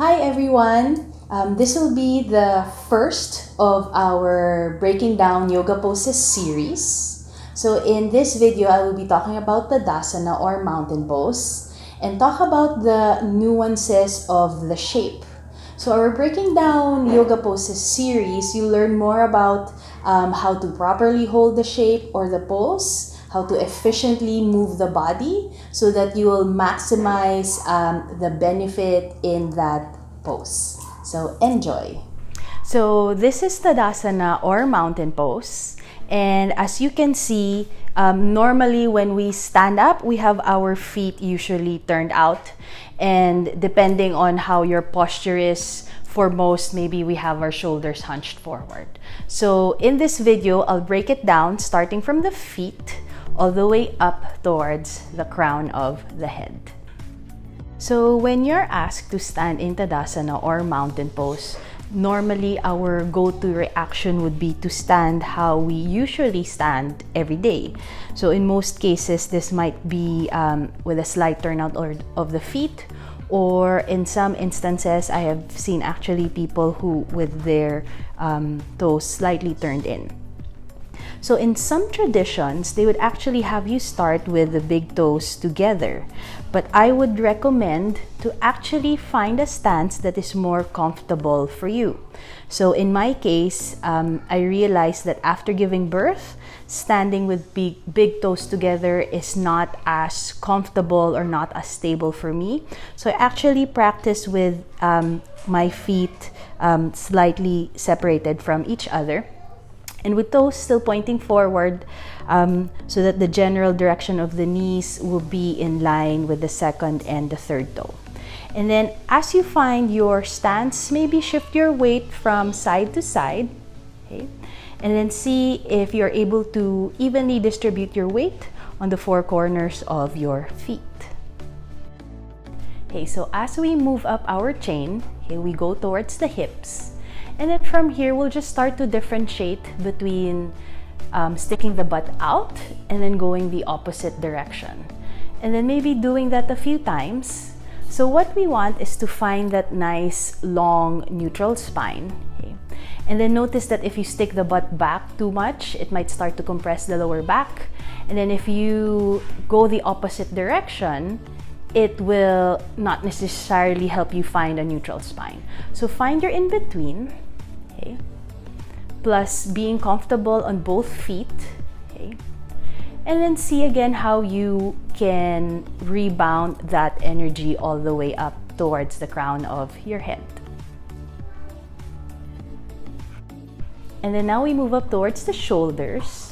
Hi everyone! This will be the first of our Breaking Down Yoga Poses series. So in this video, I will be talking about Tadasana or mountain pose and talk about the nuances of the shape. So our Breaking Down Yoga Poses series, you learn more about how to properly hold the shape or the pose, how to efficiently move the body so that you will maximize the benefit in that pose. So enjoy. So this is Tadasana or mountain pose. And as you can see, normally when we stand up, we have our feet usually turned out. And depending on how your posture is, for most, maybe we have our shoulders hunched forward. So in this video, I'll break it down starting from the feet all the way up towards the crown of the head. So when you're asked to stand in Tadasana or mountain pose, normally our go-to reaction would be to stand how we usually stand every day. So in most cases, this might be with a slight turnout of the feet, or in some instances, I have seen actually people who with their toes slightly turned in. So in some traditions, they would actually have you start with the big toes together. But I would recommend to actually find a stance that is more comfortable for you. So in my case, I realized that after giving birth, standing with big toes together is not as comfortable or not as stable for me. So I actually practice with my feet slightly separated from each other, and with toes still pointing forward, so that the general direction of the knees will be in line with the second and the third toe. And then as you find your stance, maybe shift your weight from side to side, okay? And then see if you're able to evenly distribute your weight on the four corners of your feet. Okay, so as we move up our chain, okay, we go towards the hips. And then from here, we'll just start to differentiate between sticking the butt out and then going the opposite direction. And then maybe doing that a few times. So what we want is to find that nice, long, neutral spine. Okay? And then notice that if you stick the butt back too much, it might start to compress the lower back. And then if you go the opposite direction, it will not necessarily help you find a neutral spine. So find your in-between, okay? Plus being comfortable on both feet, okay? And then see again how you can rebound that energy all the way up towards the crown of your head. And then now we move up towards the shoulders.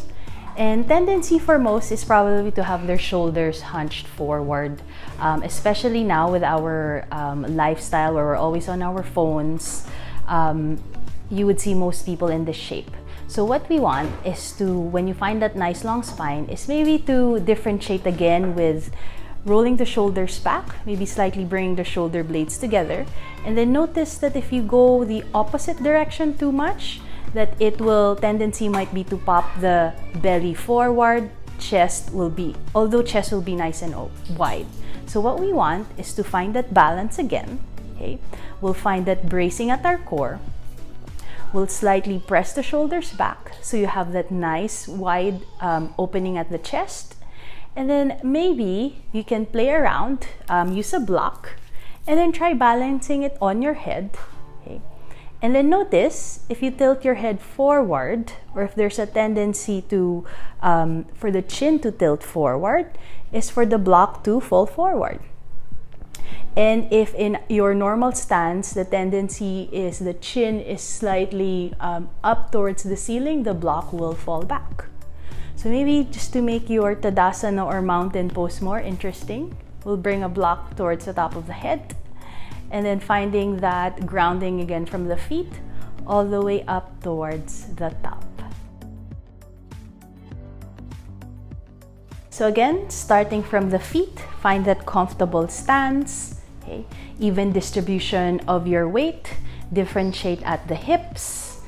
And tendency for most is probably to have their shoulders hunched forward, especially now with our lifestyle where we're always on our phones. You would see most people in this shape. So what we want is to, when you find that nice long spine, is maybe to differentiate again with rolling the shoulders back, maybe slightly bringing the shoulder blades together. And then notice that if you go the opposite direction too much, that it will, tendency might be to pop the belly forward, chest will be nice and wide. So what we want is to find that balance again, okay? We'll find that bracing at our core. We'll slightly press the shoulders back so you have that nice wide opening at the chest. And then maybe you can play around, use a block, and then try balancing it on your head. And then notice if you tilt your head forward, or if there's a tendency to for the chin to tilt forward, is for the block to fall forward. And if in your normal stance, the tendency is the chin is slightly up towards the ceiling, the block will fall back. So maybe just to make your Tadasana or mountain pose more interesting, we'll bring a block towards the top of the head. And then finding that grounding again from the feet all the way up towards the top. So again, starting from the feet, find that comfortable stance, okay? Even distribution of your weight, differentiate at the hips,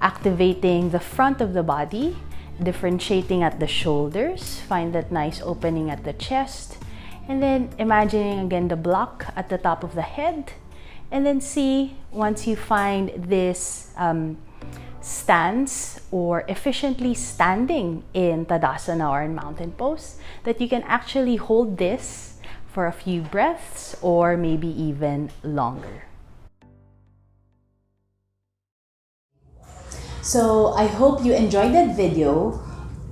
activating the front of the body, differentiating at the shoulders, find that nice opening at the chest, and then imagining again the block at the top of the head, And then see, once you find this stance or efficiently standing in Tadasana or in mountain pose, that you can actually hold this for a few breaths or maybe even longer. So I hope you enjoyed that video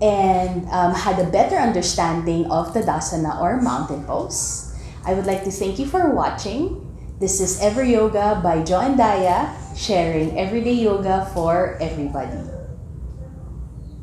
and had a better understanding of Tadasana or mountain pose. I would like to thank you for watching. This is Ever Yoga by Jo and Daya, sharing everyday yoga for everybody.